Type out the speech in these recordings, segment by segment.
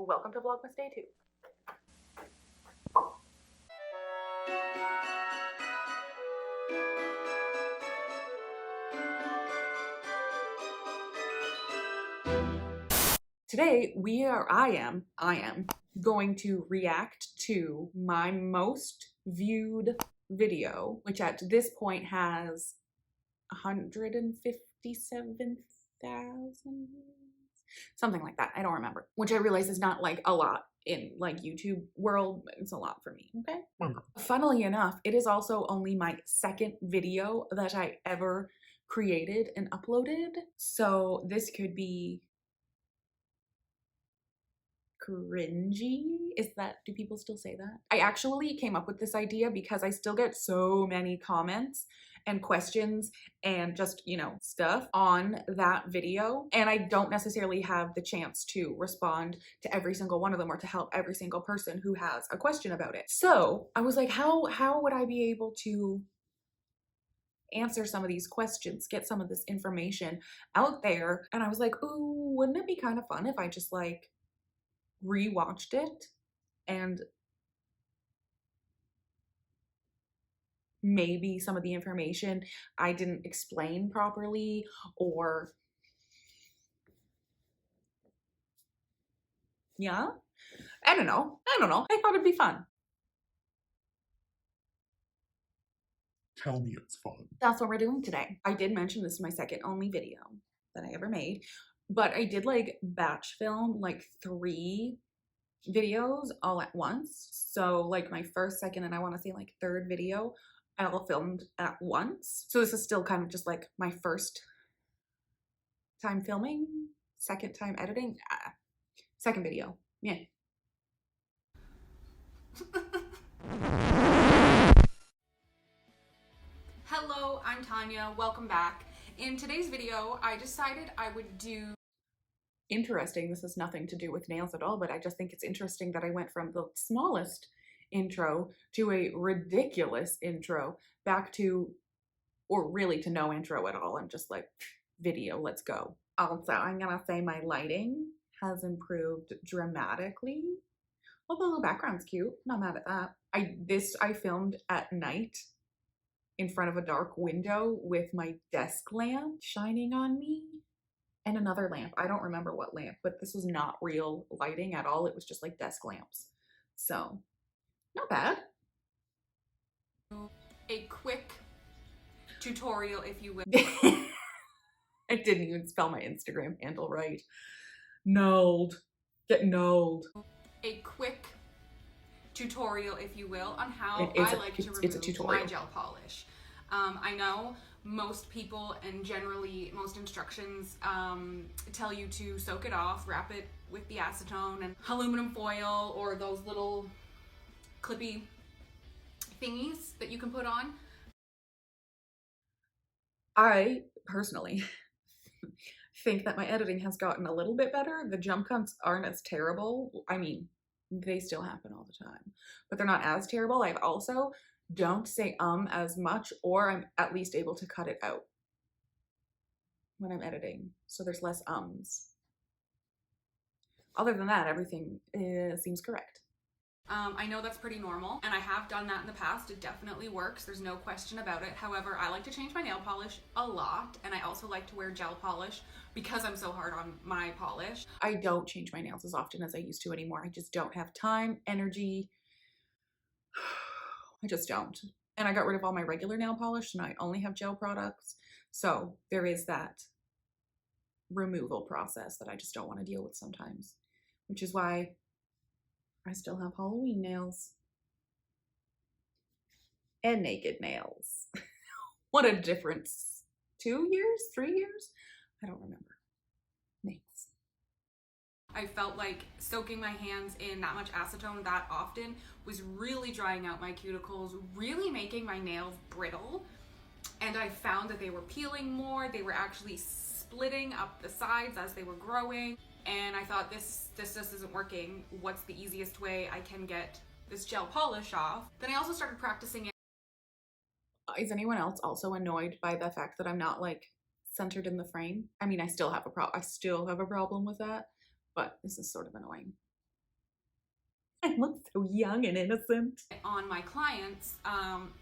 welcome to Vlogmas Day 2. Today I am going to react to my most viewed video, which at this point has 157,000, something like that. I don't remember, which I realize is not like a lot in like YouTube world, but it's a lot for me, okay? Funnily enough, it is also only my second video that I ever created and uploaded. So this could be cringy. Do people still say that? I actually came up with this idea because I still get so many comments and questions and just, stuff on that video. And I don't necessarily have the chance to respond to every single one of them or to help every single person who has a question about it. So I was like, how would I be able to answer some of these questions, get some of this information out there? And I was like, ooh, wouldn't it be kind of fun if I just like rewatched it and maybe some of the information I didn't explain properly, or yeah, I don't know. I thought it'd be fun. Tell me it's fun. That's what we're doing today. I did mention this is my second only video that I ever made, but I did like batch film like 3 videos all at once. So like my first, second, and I want to say like third video I all filmed at once. So this is still kind of just like my first time filming, second time editing, second video. Yeah. Hello, I'm Tanya. Welcome back. In today's video, I decided I would do interesting. This has nothing to do with nails at all, but I just think it's interesting that I went from the smallest intro to a ridiculous intro back to, or really to no intro at all. I'm just like, video, let's go. Also, I'm gonna say my lighting has improved dramatically. Although the background's cute, not mad at that. I filmed at night in front of a dark window with my desk lamp shining on me and another lamp. I don't remember what lamp, but this was not real lighting at all. It was just like desk lamps. So, not bad. A quick tutorial, if you will. I didn't even spell my Instagram handle right. Nold. Get nold. A quick tutorial, if you will, on how I like to remove my gel polish. I know most people and generally most instructions tell you to soak it off, wrap it with the acetone and aluminum foil or those little clippy thingies that you can put on. I personally think that my editing has gotten a little bit better. The jump cuts aren't as terrible. I mean, they still happen all the time, but they're not as terrible. I've also don't say as much, or I'm at least able to cut it out when I'm editing. So there's less ums. Other than that, everything seems correct. I know that's pretty normal, and I have done that in the past. It definitely works. There's no question about it. However, I like to change my nail polish a lot, and I also like to wear gel polish because I'm so hard on my polish. I don't change my nails as often as I used to anymore. I just don't have time, energy. I just don't. And I got rid of all my regular nail polish, and I only have gel products. So there is that removal process that I just don't want to deal with sometimes, which is why I still have Halloween nails and naked nails. What a difference. 2 years? 3 years? I don't remember. Nails. I felt like soaking my hands in that much acetone that often was really drying out my cuticles, really making my nails brittle. And I found that they were peeling more. They were actually splitting up the sides as they were growing. And I thought, this just isn't working. What's the easiest way I can get this gel polish off? Then I also started practicing it. Is anyone else also annoyed by the fact that I'm not like centered in the frame? I mean, I still have a problem with that, but this is sort of annoying. I look so young and innocent. On my clients,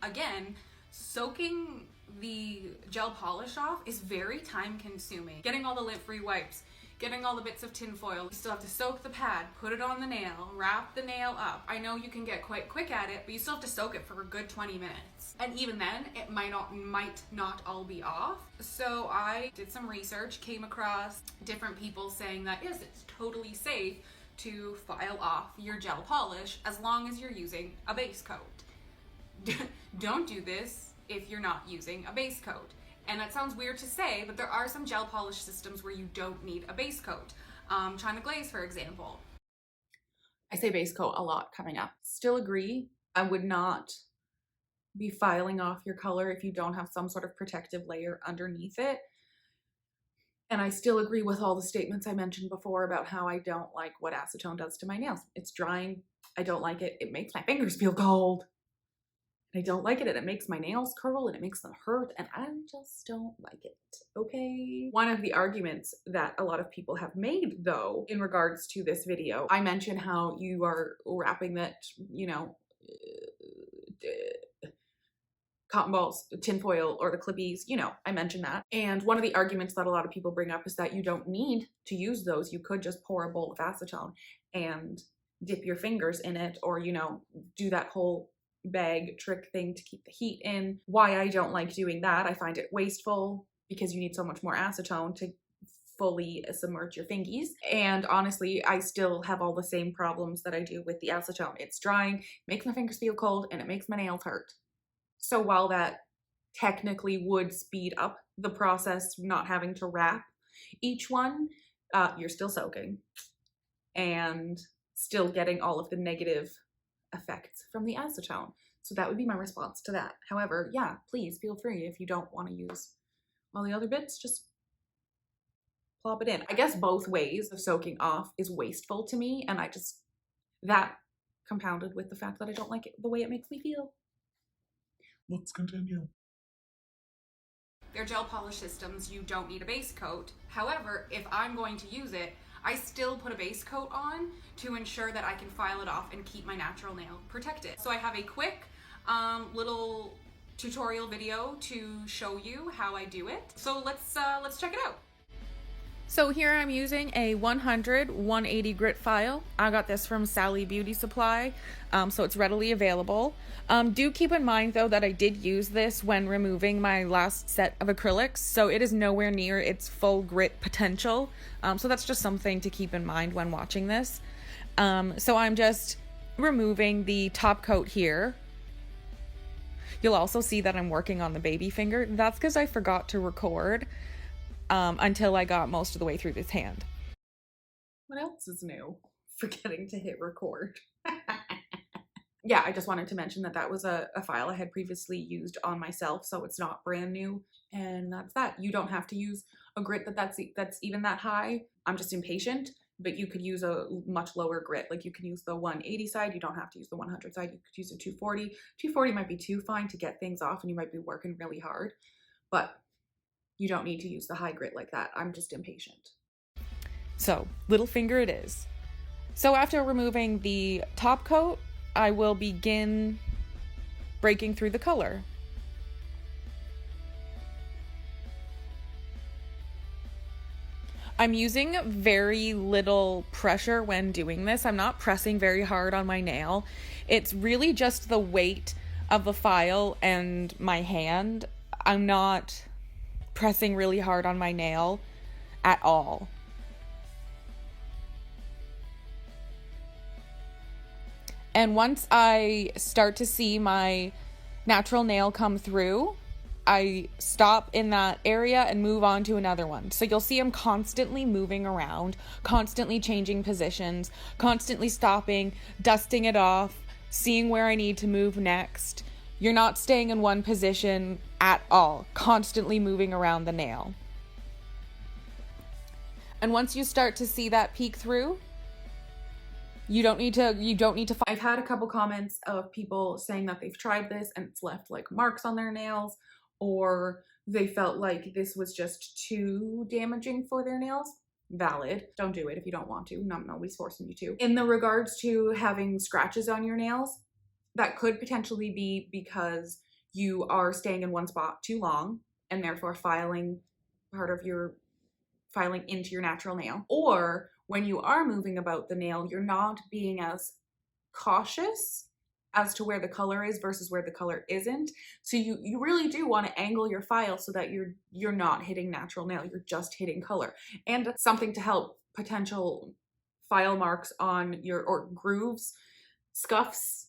again, soaking the gel polish off is very time consuming. Getting all the lint-free wipes, getting all the bits of tin foil. You still have to soak the pad, put it on the nail, wrap the nail up. I know you can get quite quick at it, but you still have to soak it for a good 20 minutes. And even then, it might not all be off. So I did some research, came across different people saying that yes, it's totally safe to file off your gel polish as long as you're using a base coat. Don't do this if you're not using a base coat. And that sounds weird to say, but there are some gel polish systems where you don't need a base coat. China Glaze, for example. I say base coat a lot coming up. Still agree, I would not be filing off your color if you don't have some sort of protective layer underneath it. And I still agree with all the statements I mentioned before about how I don't like what acetone does to my nails. It's drying. I don't like it. It makes my fingers feel cold. I don't like it, and it makes my nails curl, and it makes them hurt, and I just don't like it, okay? One of the arguments that a lot of people have made, though, in regards to this video, I mentioned how you are wrapping that, you know, cotton balls, tin foil, or the clippies, you know, I mentioned that. And one of the arguments that a lot of people bring up is that you don't need to use those. You could just pour a bowl of acetone and dip your fingers in it, or, you know, do that whole bag trick thing to keep the heat in. Why I don't like doing that, I find it wasteful because you need so much more acetone to fully submerge your fingies. And honestly, I still have all the same problems that I do with the acetone. It's drying, makes my fingers feel cold, and it makes my nails hurt. So while that technically would speed up the process, not having to wrap each one, you're still soaking and still getting all of the negative effects from the acetone. So that would be my response to that. However, yeah, please feel free if you don't want to use all the other bits, just plop it in. I guess both ways of soaking off is wasteful to me, and that compounded with the fact that I don't like it the way it makes me feel. Let's continue. They're gel polish systems, you don't need a base coat. However, if I'm going to use it, I still put a base coat on to ensure that I can file it off and keep my natural nail protected. So I have a quick little tutorial video to show you how I do it. So let's check it out. So here I'm using a 100/180 grit file. I got this from Sally Beauty Supply, so it's readily available. Do keep in mind though that I did use this when removing my last set of acrylics, so it is nowhere near its full grit potential. So that's just something to keep in mind when watching this. So I'm just removing the top coat here. You'll also see that I'm working on the baby finger. That's because I forgot to record until I got most of the way through this hand. What else is new? Forgetting to hit record. Yeah, I just wanted to mention that that was a file I had previously used on myself, so it's not brand new. And that's that. You don't have to use a grit that's even that high. I'm just impatient, but you could use a much lower grit. Like you can use the 180 side. You don't have to use the 100 side. You could use a 240. 240 might be too fine to get things off, and you might be working really hard, but you don't need to use the high grit like that. I'm just impatient. So, little finger it is. So after removing the top coat, I will begin breaking through the color. I'm using very little pressure when doing this. I'm not pressing very hard on my nail. It's really just the weight of the file and my hand. I'm not pressing really hard on my nail at all. And once I start to see my natural nail come through, I stop in that area and move on to another one. So you'll see I'm constantly moving around, constantly changing positions, constantly stopping, dusting it off, seeing where I need to move next. You're not staying in one position at all, constantly moving around the nail. And once you start to see that peek through, you don't need to. I've had a couple comments of people saying that they've tried this and it's left like marks on their nails, or they felt like this was just too damaging for their nails. valid. Don't do it if you don't want to. Nobody's forcing you to. In the regards to having scratches on your nails, that could potentially be because you are staying in one spot too long and therefore filing into your natural nail. Or when you are moving about the nail, you're not being as cautious as to where the color is versus where the color isn't. So you really do want to angle your file so that you're not hitting natural nail, you're just hitting color. And something to help potential file marks on or grooves, scuffs,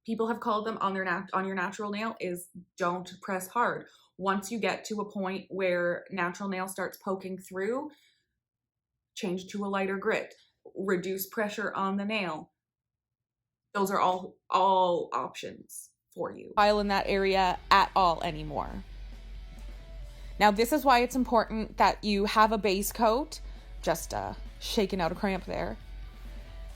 people have called them, on your natural nail, is don't press hard. Once you get to a point where natural nail starts poking through, change to a lighter grit, reduce pressure on the nail. Those are all options for you. File in that area at all anymore. Now this is why it's important that you have a base coat. Just shaking out a cramp there.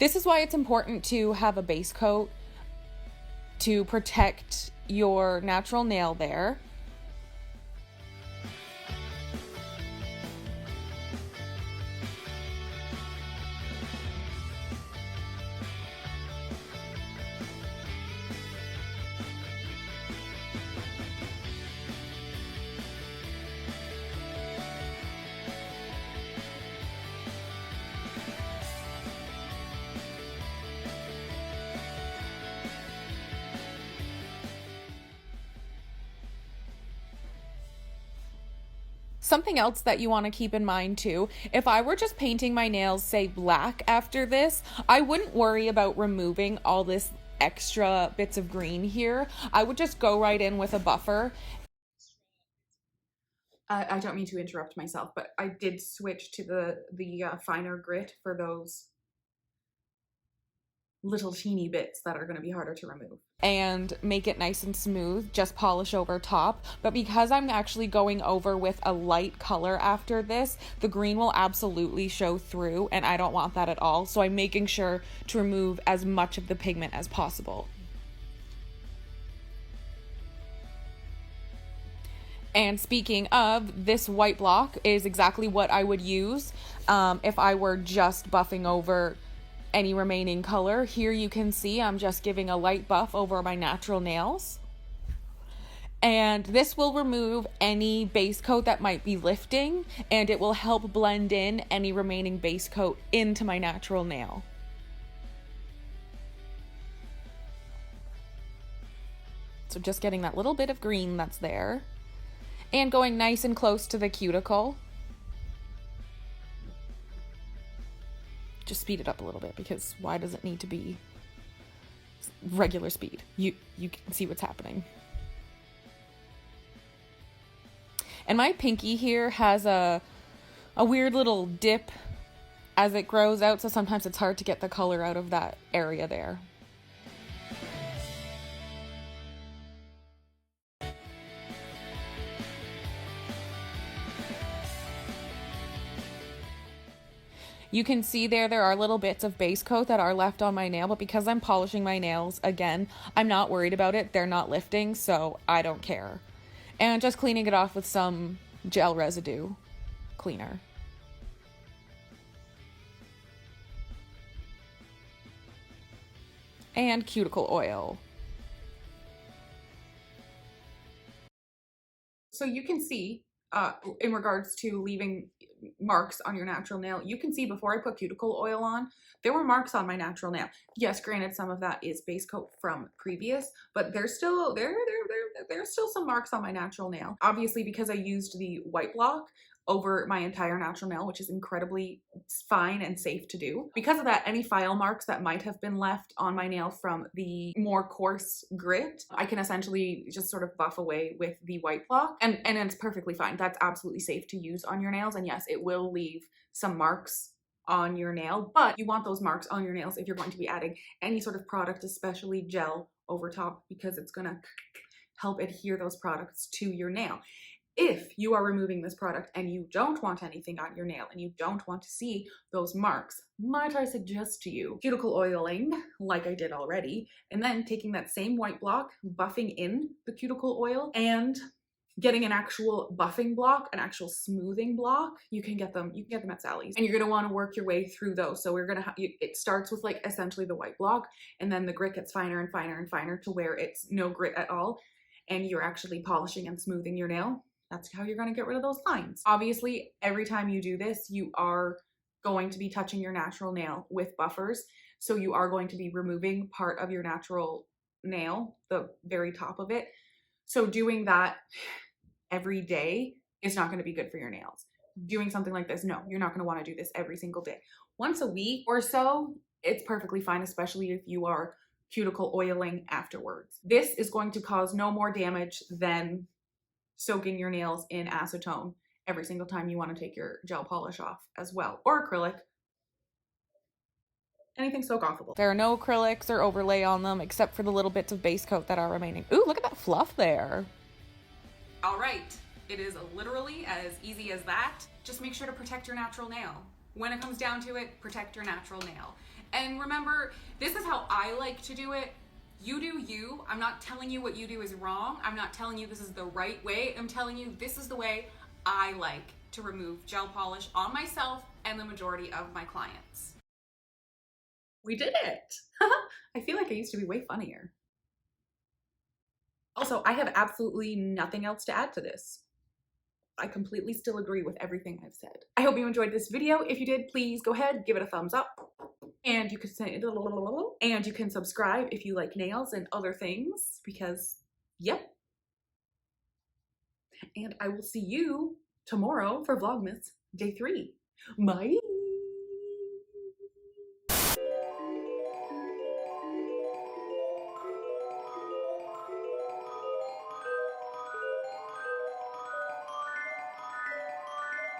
This is why it's important to have a base coat to protect your natural nail there. Something else that you want to keep in mind too, if I were just painting my nails, say black after this, I wouldn't worry about removing all this extra bits of green here. I would just go right in with a buffer. I don't mean to interrupt myself, but I did switch to the finer grit for those little teeny bits that are going to be harder to remove. And make it nice and smooth, just polish over top. But because I'm actually going over with a light color after this, the green will absolutely show through, and I don't want that at all. So I'm making sure to remove as much of the pigment as possible. And speaking of, this white block is exactly what I would use if I were just buffing over any remaining color. Here you can see I'm just giving a light buff over my natural nails. And this will remove any base coat that might be lifting, and it will help blend in any remaining base coat into my natural nail. So just getting that little bit of green that's there, and going nice and close to the cuticle. Just speed it up a little bit, because why does it need to be regular speed? You can see what's happening. And my pinky here has a weird little dip as it grows out, so sometimes it's hard to get the color out of that area there. You can see there are little bits of base coat that are left on my nail, but because I'm polishing my nails again, I'm not worried about it. They're not lifting, so I don't care. And just cleaning it off with some gel residue cleaner. And cuticle oil. So you can see, in regards to leaving marks on your natural nail, you can see before I put cuticle oil on, there were marks on my natural nail. Yes, granted, some of that is base coat from previous, but there's still some marks on my natural nail. Obviously, because I used the white block over my entire natural nail, which is incredibly fine and safe to do. Because of that, any file marks that might have been left on my nail from the more coarse grit, I can essentially just sort of buff away with the white block, and it's perfectly fine. That's absolutely safe to use on your nails, and yes, it will leave some marks on your nail, but you want those marks on your nails if you're going to be adding any sort of product, especially gel, over top, because it's gonna help adhere those products to your nail. If you are removing this product and you don't want anything on your nail and you don't want to see those marks, might I suggest to you cuticle oiling, like I did already, and then taking that same white block, buffing in the cuticle oil, and getting an actual buffing block, an actual smoothing block, you can get them at Sally's. And you're gonna wanna work your way through those. So we're gonna it starts with like essentially the white block, and then the grit gets finer and finer and finer to where it's no grit at all. And you're actually polishing and smoothing your nail. That's how you're gonna get rid of those lines. Obviously, every time you do this, you are going to be touching your natural nail with buffers. So you are going to be removing part of your natural nail, the very top of it. So doing that every day is not going to be good for your nails. Doing something like this, no, you're not going to want to do this every single day. Once a week or so, it's perfectly fine, especially if you are cuticle oiling afterwards. This is going to cause no more damage than soaking your nails in acetone every single time you want to take your gel polish off as well, or acrylic. Anything soak offable. There are no acrylics or overlay on them except for the little bits of base coat that are remaining. Ooh, look at that fluff there. All right, it is literally as easy as that. Just make sure to protect your natural nail. When it comes down to it, protect your natural nail. And remember, this is how I like to do it. You do you. I'm not telling you what you do is wrong. I'm not telling you this is the right way. I'm telling you this is the way I like to remove gel polish on myself and the majority of my clients. We did it. I feel like I used to be way funnier. Also, I have absolutely nothing else to add to this. I completely still agree with everything I've said. I hope you enjoyed this video. If you did, please go ahead, give it a thumbs up. And you can subscribe if you like nails and other things, because yep. And I will see you tomorrow for Vlogmas Day 3. Bye.